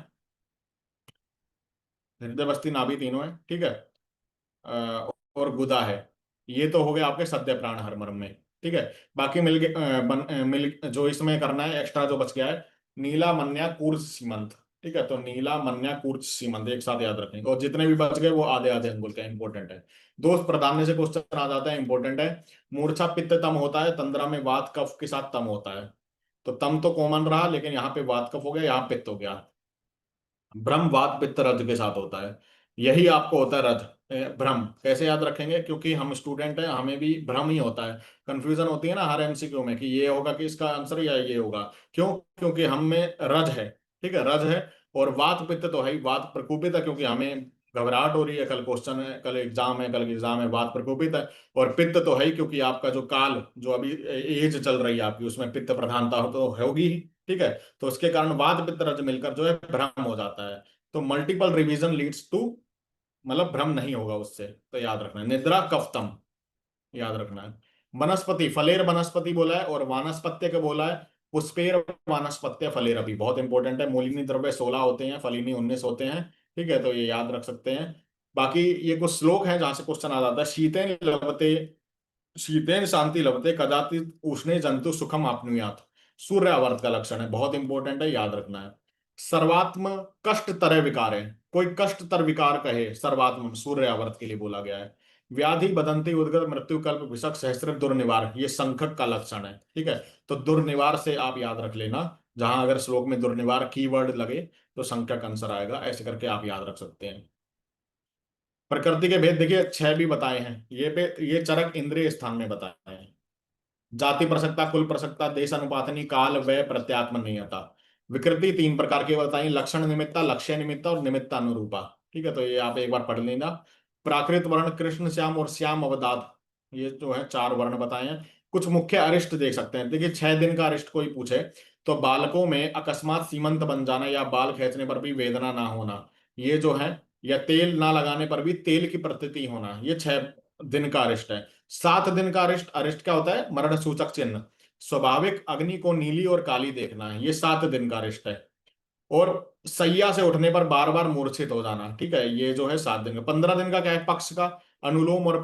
हृदय बस्ती नाभि तीनों है, ठीक है, और गुदा है। ये तो हो गया आपके सद्य प्राण हर मर्म में। ठीक है, बाकी मिल गए मिल जो इसमें करना है एक्स्ट्रा जो बच गया है, नीला मन्या कूर्च सीमंत, ठीक है, तो नीला मन्या कूर्च सीमंत एक साथ याद रखेंगे, और जितने भी बच गए वो आधे आधे अंगुल के, इंपॉर्टेंट है। दोष प्राधान्य से क्वेश्चन आ जाता है, इंपॉर्टेंट है। मूर्छा पित्त तम होता है, तंद्रा में वात कफ के साथ तम होता है, तो तम तो कॉमन रहा, लेकिन यहाँ पे वात कफ हो गया, यहाँ पित्त हो गया। भ्रम वात पित्त रज के साथ होता है, यही आपको होता है रज। भ्रम कैसे याद रखेंगे, क्योंकि हम स्टूडेंट हैं, हमें भी भ्रम ही होता है, कंफ्यूजन होती है ना हर एमसीक्यू में कि ये होगा कि इसका आंसर या ये होगा, क्यों, क्योंकि हम में रज है, ठीक है, रज है। और वात पित्त तो है ही, वात प्रकोपित है, क्योंकि हमें घबराहट हो रही है, कल क्वेश्चन है, कल एग्जाम है, कल एग्जाम है, वात प्रकोपित है। और पित्त तो है ही, क्योंकि आपका जो काल जो अभी एज चल रही है आपकी, उसमें पित्त प्रधानता तो होगी ही। ठीक है, तो उसके कारण वात पित्त रज मिलकर जो है भ्रम हो जाता है। तो मल्टीपल रिवीजन लीड्स टू, मतलब भ्रम नहीं होगा उससे, तो याद रखना है। निद्रा कफ्तम याद रखना है। वनस्पति, फलेर वनस्पति बोला है, और वानस्पत्य का बोला है पुष्पेर वानस्पत्य फलेर, अभी बहुत इंपॉर्टेंट है। मूलिनी द्रव्य 16 होते हैं, फलिनी 19 होते हैं, ठीक है, तो ये याद रख सकते हैं। बाकी ये कुछ श्लोक हैं जहां से क्वेश्चन आ जाता है, शीतेन लभते, शीतेन शांति लभते कदाचित उष्णे जंतु सुखम आपनुयात, सूर्य आवर्त का लक्षण है, बहुत इंपॉर्टेंट है, याद रखना है। सर्वात्म कष्ट तरह विकार है, कोई कष्ट तर विकार कहे, सर्वात्म सूर्य आवर्त के लिए बोला गया है। व्याधि बदंती उद्गत मृत्यु कल्प विषक सहस्त्र दुर्निवार, ये संखक का लक्षण है। ठीक है, तो दुर्निवार से आप याद रख लेना, जहां अगर श्लोक में दुर्निवार कीवर्ड लगे तो संख्यक आंसर आएगा, ऐसे करके आप याद रख सकते हैं। प्रकृति के भेद देखिए 6 भी बताए हैं, ये चरक इंद्रिय स्थान में बताए हैं। जाति प्रसक्ता, कुल प्रसक्ता, देश अनुपातनी, काल व प्रत्यात्म नियता। विकृति 3 प्रकार की बताई, लक्षण निमित्ता, लक्ष्य निमित्ता और निमित्ता अनुरूपा। ठीक है, तो ये आप एक बार पढ़ लेना। प्राकृत वर्ण कृष्ण श्याम और श्याम अवदात, ये जो है 4 वर्ण बताए हैं। कुछ मुख्य अरिष्ट देख सकते हैं, देखिए 6 दिन का अरिष्ट कोई पूछे तो बालकों में अकस्मात सीमंत बन जाना या बाल खींचने पर भी वेदना ना होना, ये जो है, या तेल ना लगाने पर भी तेल की प्रतीति होना, ये 6 दिन का अरिष्ट है। 7 दिन का अरिष्ट, अरिष्ट क्या होता है, मरण सूचक चिन्ह, स्वाभाविक अग्नि को नीली और काली देखना है, ये 7 दिन का अरिष्ट है। और सैया से उठने पर बार बार मूर्छित हो जाना, ठीक है, ये जो है 7 दिन का। 15 दिन का क्या है, पक्ष का अनुलोम और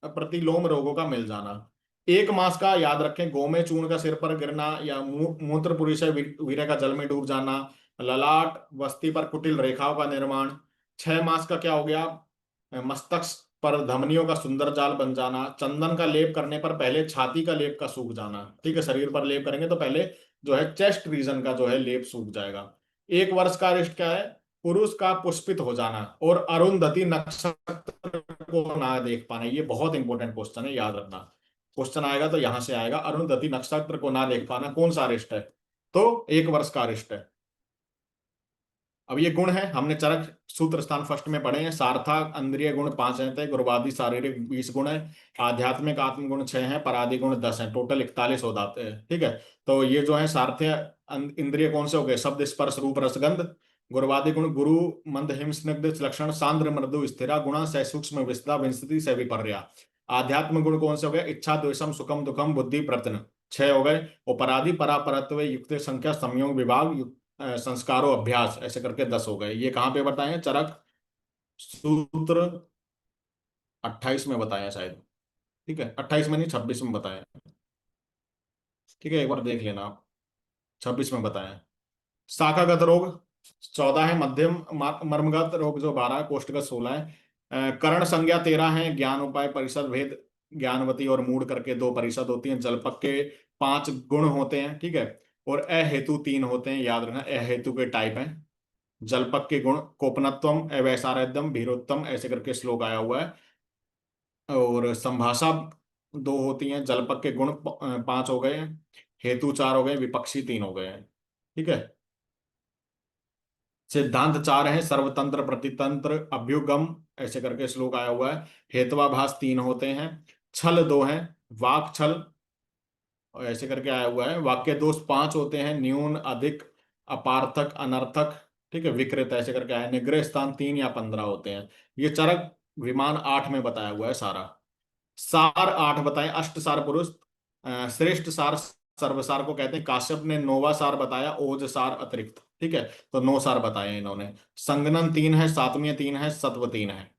प्रतिलोम रोगों का मिल जाना। 1 मास का याद रखें, गोमे चूर्ण का सिर पर गिरना या मूत्र पुरुष वीर्य का जल में डूब जाना, ललाट वस्ती पर कुटिल रेखाओं का निर्माण। 6 मास का क्या हो गया, मस्तक पर धमनियों का सुंदर जाल बन जाना, चंदन का लेप करने पर पहले छाती का लेप का सूख जाना, ठीक है, शरीर पर लेप करेंगे तो पहले जो है चेस्ट रीजन का जो है लेप सूख जाएगा। 1 वर्ष का अरिष्ट क्या है, पुरुष का पुष्पित हो जाना और अरुंधति नक्षत्र को ना देख पाना, ये बहुत इंपॉर्टेंट क्वेश्चन है, याद रखना। क्वेश्चन आएगा तो यहां से आएगा, अरुंधति नक्षत्र को ना देख पाना कौन सा अरिष्ट है, तो 1 वर्ष का अरिष्ट है। अब ये गुण है, हमने चरक सूत्र स्थान फर्स्ट में पढ़े हैं। सार्था इंद्रिय गुण 5 रहते हैं, गुरुवादी शारीरिक 20 गुण है, आध्यात्मिक आत्म गुण 6 है, परादि गुण 10 है, टोटल 41 हो जाते हैं। ठीक है, तो ये जो है सार्थ्य इंद्रिय कौन से हो गए? शब्द स्पर्श रूप रसगंध। गुरुवादी गुण गुरु मंद हिम स्निग्ध लक्षण सांद्र मृदु स्थिरा गुणा से सूक्ष्म विस्ता विंशति से विपर्या। आध्यात्म गुण कौन से हो गए? इच्छा द्वेषम सुखम दुखम बुद्धि प्रत्यन 6 हो गए। उपराधि परापरत्व युक्त संख्या संयोग विभाग संस्कारों अभ्यास ऐसे करके 10 हो गए। ये कहाँ पे बताए हैं? चरक सूत्र 28 में बताया शायद। ठीक है, 28 में नहीं 26 में बताया। ठीक है, एक बार देख लेना आप, 26 में बताया। शाखागत रोग 14 है, मध्यम मर्मगत रोग जो 12 है, कोष्ठगत 16 है, करण संज्ञा 13 है, ज्ञान उपाय परिषद भेद ज्ञानवती और मूड करके 2 परिषद होती हैं, जलपक के 5 गुण होते हैं। ठीक है, और अहेतु 3 होते हैं, याद रखना अहेतु के टाइप हैं। जलपक के गुण कोपनत्वम अवैसारध्यम भीरोत्तम ऐसे करके श्लोक आया हुआ है। और संभाषा 2 होती हैं, जलपक के गुण 5 हो गए हैं, हेतु 4 हो गए, विपक्षी 3 हो गए हैं। ठीक है, सिद्धांत 4 है, सर्वतंत्र प्रतितंत्र अभ्युगम ऐसे करके श्लोक आया हुआ है। हेत्वाभास 3 होते हैं, छल 2 है, वाक छल और ऐसे करके आया हुआ है। वाक्य दोष 5 होते हैं, न्यून अधिक अपार्थक अनर्थक। ठीक है, विकृत ऐसे करके आया। निग्रह स्थान 3 या 15 होते हैं। ये चरक विमान 8 में बताया हुआ है सारा। सार 8 बताए, अष्ट सार पुरुष। श्रेष्ठ सार सर्वसार को कहते हैं। काश्यप ने नोवा सार बताया, ओज सार अतिरिक्त। ठीक है, तो 9 सार बताए इन्होंने। संगनन 3 है, सातवीं 3 है, सत्व 3 है।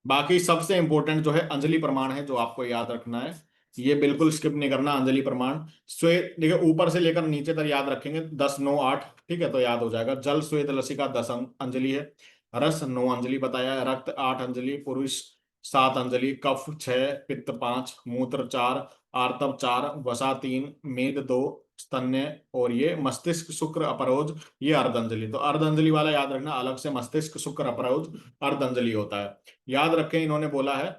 बाकी सबसे इंपॉर्टेंट जो है अंजलि प्रमाण है, जो आपको याद रखना है। ये बिल्कुल स्किप नहीं करना। अंजलि प्रमाण श्वेत, देखिए ऊपर से लेकर नीचे तक याद रखेंगे, 10 9 8। ठीक है, तो याद हो जाएगा। जल श्वेत लसिका 10 अंजलि है, रस 9 अंजलि बताया है, रक्त 8 अंजलि, पुरुष 7 अंजलि, कफ 6, पित्त 5, मूत्र 4, आर्तव 4, वसा 3, मेद 2, स्तन्य और ये मस्तिष्क शुक्र अपरोज ये अर्धांजलि। तो अर्धांजलि वाला याद रखना, अलग से मस्तिष्क शुक्र अपरोज अर्धांजलि होता है। याद रखें, इन्होंने बोला है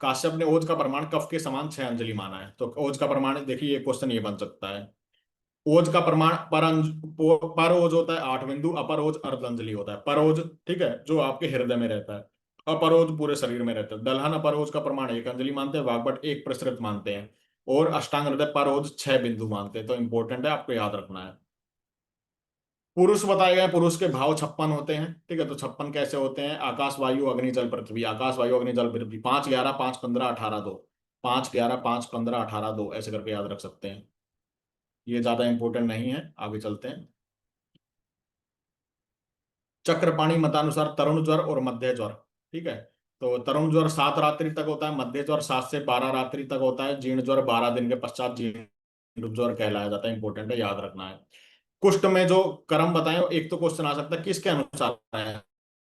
काश्यप ने ओज का प्रमाण कफ के समान 6 अंजलि माना है। तो ओज का प्रमाण देखिए, ये क्वेश्चन ये बन सकता है। ओज का प्रमाण पर ओज होता है 8 बिंदु, अपर ओज अर्धांजलि होता है। पर ओज ठीक है, जो आपके हृदय में रहता है, अपर ओज पूरे शरीर में रहता है। दलहन अपर ओज का प्रमाण 1 अंजलि मानते हैं, वाग्भट 1 प्रसृत मानते हैं, और अष्टांग हृदय पर ओज 6 बिंदु मानते हैं। तो इंपॉर्टेंट है, आपको याद रखना है। पुरुष बताए गए, पुरुष के भाव 56 होते हैं। ठीक है, तो 56 कैसे होते हैं? आकाश वायु अग्नि जल पृथ्वी, आकाश वायु अग्नि जल पृथ्वी, 5 11 5 15 18 2, 5 11 5 15 18 2 ऐसे करके याद रख सकते हैं। ये ज्यादा इंपॉर्टेंट नहीं है, आगे चलते हैं। चक्रपाणी मतानुसार तरुण ज्वर और मध्य ज्वर। ठीक है, तो तरुण ज्वर 7 रात्रि तक होता है, मध्य ज्वर 7 से 12 रात्रि तक होता है, जीर्ण ज्वर 12 दिन के पश्चात जीर्ण ज्वर कहलाया जाता है। इंपॉर्टेंट है, याद रखना है। कुष्ठ में जो कर्म बताए, एक तो क्वेश्चन आ सकता है किसके अनुसार है,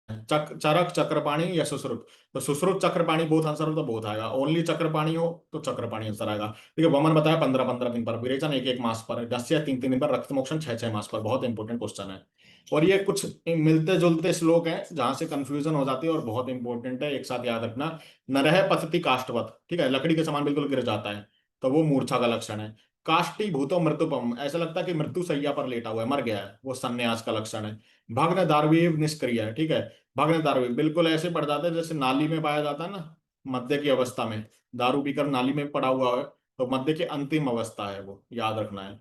चरक चक्रपाणी या सुश्रुत। तो सुश्रुत चक्रपाणी बोथ आंसर हो तो बोथ आएगा, ओनली चक्रपाणी हो तो चक्रपाणी आंसर आएगा। ठीक है, वमन बताया 15 15 दिन पर, विरेचन 1 1 मास पर, दस्य 3 3 दिन पर, रक्त मोक्षण 6 6 मास पर। बहुत इंपॉर्टेंट क्वेश्चन है। और ये कुछ मिलते जुलते श्लोक हैं जहां से कंफ्यूजन हो जाती है, और बहुत इंपॉर्टेंट है, एक साथ याद रखना। नरह पतति काष्ठवत, ठीक है, लकड़ी के समान बिल्कुल गिर जाता है, तो वो मूर्छा का लक्षण है। काष्टी भूतो मृत्युपम, ऐसा लगता है कि मृत्यु शैया पर लेटा हुआ है, मर गया है, वो संन्यास का लक्षण है। भग्न दार्वी निष्क्रिय है। ठीक है, भग्न दार्वी बिल्कुल ऐसे पड़ जाता है जैसे नाली में पाया जाता है ना, मध्य की अवस्था में, दारू पीकर नाली में पड़ा हुआ है, तो मध्य की अंतिम अवस्था है वो, याद रखना है।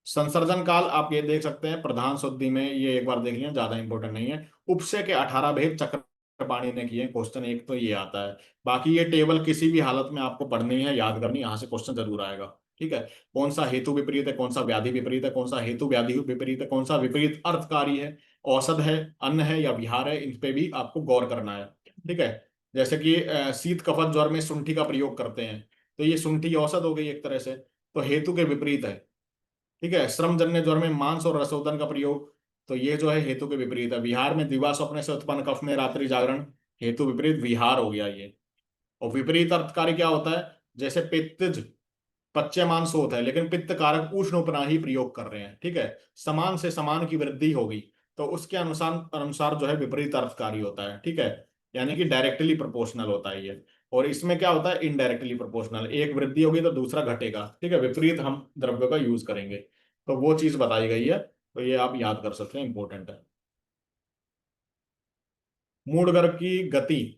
संसर्जन काल आप ये देख सकते हैं प्रधान शुद्धि में, ये एक बार देख लिया, ज्यादा इंपॉर्टेंट नहीं है। उपसे के 18 भेद चक्रपाणी ने किए, क्वेश्चन एक तो ये आता है। बाकी ये टेबल किसी भी हालत में आपको पढ़नी है, याद करनी, यहाँ से क्वेश्चन जरूर आएगा। ठीक है, कौन सा हेतु विपरीत है, कौन सा व्याधि विपरीत है, कौन सा हेतु व्याधि विपरीत है, कौन सा विपरीत अर्थकारी है, औषध है, अन्न है या विहार है, इन पे भी आपको गौर करना है। ठीक है, जैसे कि शीत कफत ज्वर में शुंठी का प्रयोग करते हैं, तो ये शुंठी औषध हो गई एक तरह से, तो हेतु के विपरीत है। ठीक है, श्रमजन्य ज्वर में मांस और रसोदन का प्रयोग, तो ये जो है हेतु के विपरीत है। विहार में दिवा स्वप्न से उत्पन्न कफ में रात्रि जागरण, हेतु विपरीत विहार हो गया ये। और विपरीत अर्थकारी क्या होता है? जैसे पित्तज पच्यमान शोथ है, लेकिन पित्त कारक उष्ण उपना ही प्रयोग कर रहे हैं। ठीक है, समान से समान की वृद्धि होगी, तो उसके अनुसार अनुसार जो है विपरीत अर्थकारी होता है। ठीक है, यानी कि डायरेक्टली प्रोपोर्शनल होता है ये। और इसमें क्या होता है? इनडायरेक्टली प्रोपोर्शनल, एक वृद्धि होगी तो दूसरा घटेगा। ठीक है, विपरीत हम द्रव्य का यूज करेंगे, तो वो चीज बताई गई है। तो ये आप याद कर सकते हैं, इंपॉर्टेंट है। मूडगर की गति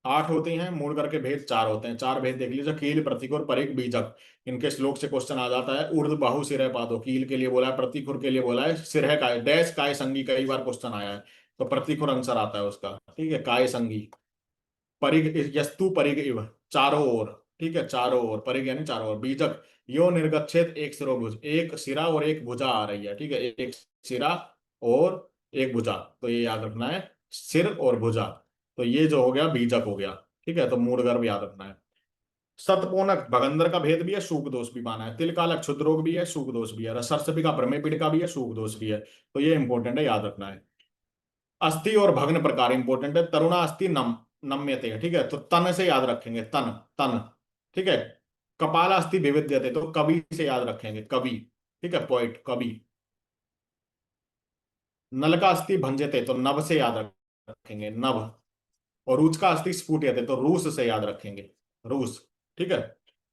8 होती हैं, मूडगर के भेद 4 होते हैं। 4 भेद देख लीजिए, कील, प्रतीकुर, परिक, बीजक। इनके श्लोक से क्वेश्चन आ जाता है। ऊर्ध्व बाहु सिरह पादो, कील के लिए बोला है, प्रतिकुर के लिए बोला है, सिरह काय, डैश काय संगी, कई बार क्वेश्चन आया है, तो प्रतिकुर आंसर आता है उसका। ठीक है, काय संगी। परिग यस्तु परिग इव, चारों ओर। ठीक है, चारों ओर, परिग यानी चारों ओर। बीजक यो निर्गच्छेद एक सिरोभुज, एक सिरा और एक भुजा आ रही है। ठीक है, एक सिरा और एक भुजा, तो ये याद रखना है, सिर और भुजा। तो ये जो हो गया बीजक हो गया। ठीक है, तो मूढ़ याद रखना है। सतपोनक भगंदर का भेद भी है, सूक दोष भी माना है। तिलकालक क्षुद्र रोग भी है, सूक दोष भी है। सरसपी का प्रमेय पीड़ का भी है, सूक दोष भी है। तो ये इंपॉर्टेंट है, याद रखना है। अस्थि और भग्न प्रकार इंपॉर्टेंट है। तरुणा अस्थि नम्यते, ठीक है, तो तन से याद रखेंगे, तन, तन। ठीक है। कपाला अस्थि विविध्यते, तो कवि से याद रखेंगे, कवि। ठीक है, पोइट, कवि। नलका अस्थि भंजते, तो नभ से याद रखेंगे, नभ। और रूच का अस्थि स्फुटयते, तो रूस से याद रखेंगे, रूस। ठीक है,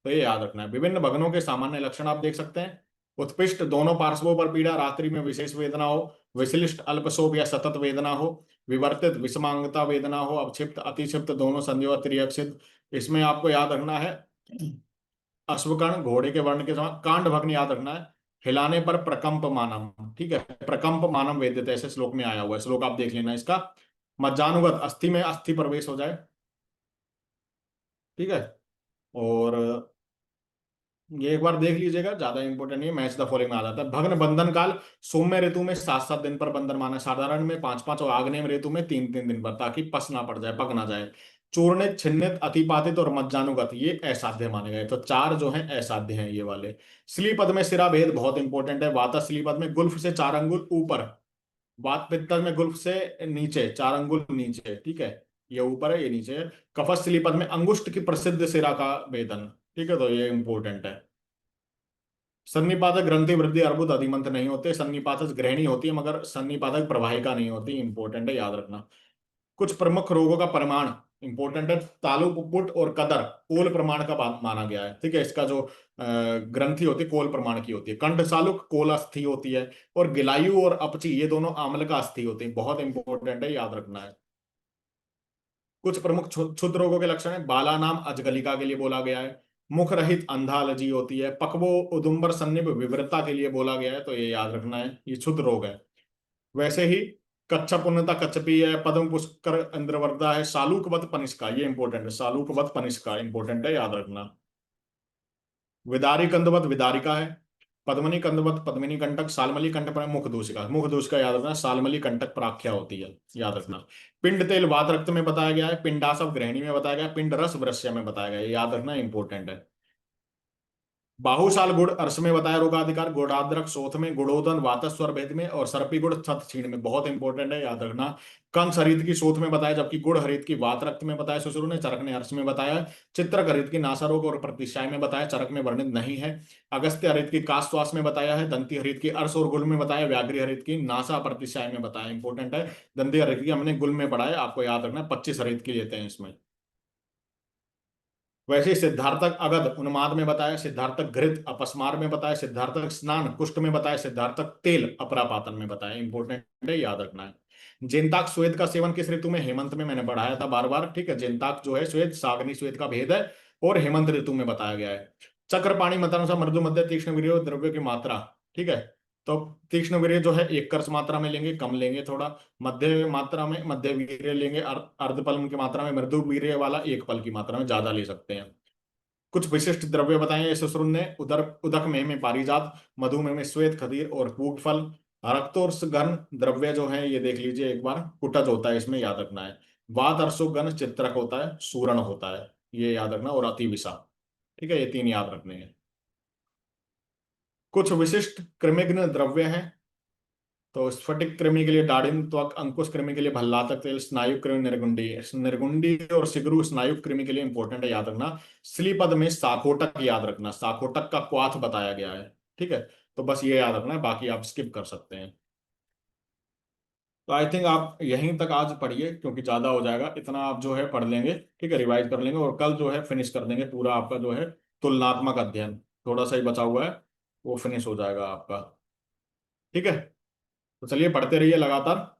तो ये याद रखना है। विभिन्न भग्नों के सामान्य लक्षण आप देख सकते हैं। उत्कृष्ट दोनों पार्श्वों पर पीड़ा, रात्रि में विशेष वेदना हो, विशिष्ट अल्पशोभ या सतत वेदना हो, विवर्तित विषमांगता वेदना हो, अवक्षिप्त अतिक्षिप्त दोनों संधियों त्रिअक्षित। इसमें आपको याद रखना है अश्वकर्ण घोड़े के वर्ण के समान। कांड भग्न याद रखना है, हिलाने पर प्रकंप मानम। ठीक है, प्रकंप मानम वेद्यते, ऐसे श्लोक में आया हुआ है, श्लोक आप देख लेना इसका। मज्जानुगत अस्थि में अस्थि प्रवेश हो जाए। ठीक है, और ये एक बार देख लीजिएगा, ज्यादा इंपॉर्टेंट नहीं है, मैच द फॉलोइंग में आ जाता है। भग्न बंधन काल सौम्य ऋतु में 7-7 दिन पर बंधन माना है, साधारण में 5-5 और आग्नेय ऋतु में 3-3 दिन पर, ताकि पस ना पड़ जाए, पक ना जाए। चूर्णित, छिन्नित, अतिपातित और मज्जानुगत ये असाध्य माने गए। तो 4 जो है असाध्य हैं ये वाले। श्लीपद में सिरा भेद बहुत इंपॉर्टेंट है। वाता श्लीपद में गुल्फ से 4 अंगुल ऊपर, वात पित्तल में गुल्फ से नीचे 4 अंगुल नीचे। ठीक है, ये ऊपर है, ये नीचे है। कफस श्लीपद में अंगुष्ठ की प्रसिद्ध सिरा का वेदन। ठीक है, तो ये इंपॉर्टेंट है। सन्निपातक ग्रंथि वृद्धि अर्बुद अधिमंत नहीं होते। सन्निपातक ग्रहणी होती है, मगर सन्निपातक प्रवाहिका नहीं होती। इंपॉर्टेंट है, याद रखना। कुछ प्रमुख रोगों का परिमाण इंपॉर्टेंट है। तालु, पुपुट और कदर कोल प्रमाण का माना गया है। ठीक है, इसका जो ग्रंथि होती है कोल प्रमाण की होती है। कंठ सालुक कोल अस्थि होती है। और गिलायु और अपची ये दोनों आम्ल का अस्थि होती है। बहुत इंपॉर्टेंट है, याद रखना है। कुछ प्रमुख क्षुद्र रोगों के लक्षण है। बाला नाम अजगलिका के लिए बोला गया है। मुख रहित अंधा अलर्जी होती है। पकवो उदुम्बर सन्निभ विवरता के लिए बोला गया है, तो ये याद रखना है, ये क्षुद्र रोग है। वैसे ही कच्छप उन्नता कच्छपी है। पद्म पुष्कर इंद्रवर्दा है। सालूकवत पनिष्का, ये इंपॉर्टेंट है, सालूकवत पनिष्का इंपॉर्टेंट है, याद रखना। विदारी कंदवत विदारिका है। पद्मनी कंदवत पद्मिनी कंटक। सालमली कंटक पर मुख दूषिका, मुख दूषिका याद रखना, सालमली कंटक प्राख्या होती है, याद रखना। पिंड तेल वात रक्त में बताया गया है। पिंडासव ग्रहणी में बताया गया है। पिंड रस वृश्य में बताया गया है, याद रखना, इंपॉर्टेंट है। बाहुसाल गुड़ अर्श में बताया रोगाधिकार। गुड़ाद्रक शोथ में। गुड़ोदन वातस्वर भेद में। और सर्पी गुड़ छत छीण में, बहुत इंपॉर्टेंट है, याद रखना। कंस हरित की शोथ में बताया, जबकि गुड़ हरित की वात रक्त में बताया सुश्रु ने। चरक ने अर्श में बताया। चित्रक हरित की नासारोग और प्रतिशाय में बताया, चरक में वर्णित नहीं है। अगस्त्य हरित की काश्वास में बताया है। दंती हरित की अर्श और गुल में बताया। व्याघ्री हरित की नासा प्रतिशाय में बताया, इंपॉर्टेंट है। दंती हरित की हमने गुल में पढ़ा है, आपको याद रखना, 25 हरित की लेते हैं इसमें। वैसे ही सिद्धार्थक अगध उन्माद में बताया। सिद्धार्थक घृत अपस्मार में बताया। सिद्धार्थक स्नान कुष्ठ में बताया। सिद्धार्थक तेल अपरापातन में बताया, इंपॉर्टेंट है, याद रखना है। जेनताक श्वेत का सेवन किस ऋतु में? हेमंत में, मैंने बढ़ाया था बार बार। ठीक है, जेनताक जो है श्वेत, सागनी श्वेत का भेद है, और हेमंत ऋतु में बताया गया है। चक्रपाणी मतानुसार मृदु मध्य तीक्ष्ण वीर्य और द्रव्य की मात्रा। ठीक है, तो तीक्ष्ण वीर्य जो है 1 कर्ष मात्रा में लेंगे, कम लेंगे थोड़ा। मध्य मात्रा में मध्य वीर्य लेंगे, अर्धपल की मात्रा में। मृदु वीर्य वाला 1 पल की मात्रा में ज्यादा ले सकते हैं। कुछ विशिष्ट द्रव्य बताए सुश्रुत ने। उदक में पारिजात। मधुमेह में श्वेत खदीर और पूग फल। रक्तोर्स घन द्रव्य जो है ये देख लीजिए एक बार, कुटज होता है, इसमें याद रखना है। वात अर्शो घन चित्रक होता है, सूरण होता है, ये याद रखना, और अतिविषा। ठीक है, ये 3 याद रखने हैं। कुछ विशिष्ट कृमिघ्न द्रव्य हैं। तो स्फटिक कृमि के लिए डाढ़िन त्वक। अंकुश कृमि के लिए भल्लातक तेल। स्नायु कृमि निर्गुंडी। निर्गुंडी और सिगरू स्नायु कृमि के लिए इंपॉर्टेंट है, याद रखना। श्लीपद में साकोटक याद रखना, साकोटक का क्वाथ बताया गया है। ठीक है, तो बस ये याद रखना है, बाकी आप स्किप कर सकते हैं। तो आई थिंक आप यहीं तक आज पढ़िए, क्योंकि ज्यादा हो जाएगा, इतना आप जो है पढ़ लेंगे। ठीक है, रिवाइज कर लेंगे, और कल जो है फिनिश कर देंगे पूरा आपका जो है तुलनात्मक अध्ययन। थोड़ा सा ही बचा हुआ है, वो फिनिश हो जाएगा आपका। ठीक है, तो चलिए पढ़ते रहिए लगातार।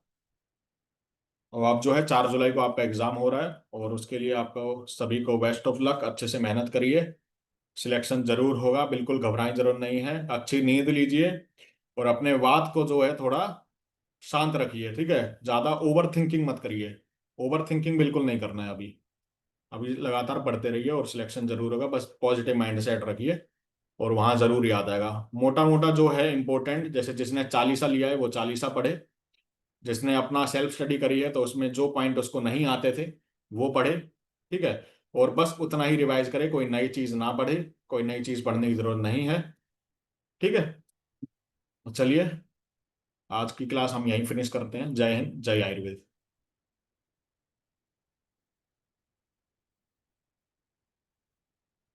और आप जो है 4 जुलाई को आपका एग्जाम हो रहा है, और उसके लिए आपको सभी को बेस्ट ऑफ लक, अच्छे से मेहनत करिए, सिलेक्शन जरूर होगा, बिल्कुल घबराएं जरूर नहीं है, अच्छी नींद लीजिए, और अपने बात को जो है थोड़ा शांत रखिए, ठीक है, ज्यादा ओवर थिंकिंग मत करिए, ओवर थिंकिंग बिल्कुल नहीं करना है अभी। अभी लगातार पढ़ते रहिए और सिलेक्शन जरूर होगा, बस पॉजिटिव माइंड सेट रखिए, और वहां जरूर याद आएगा। मोटा मोटा जो है इंपॉर्टेंट, जैसे जिसने 40 लिया है वो 40 पढ़े, जिसने अपना सेल्फ स्टडी करी है तो उसमें जो पॉइंट उसको नहीं आते थे वो पढ़े, ठीक है, और बस उतना ही रिवाइज करे, कोई नई चीज ना पढ़े, कोई नई चीज पढ़ने की जरूरत नहीं है, ठीक है। तो चलिए, आज की क्लास हम यहीं फिनिश करते हैं। जय हिंद, जय आयुर्वेद।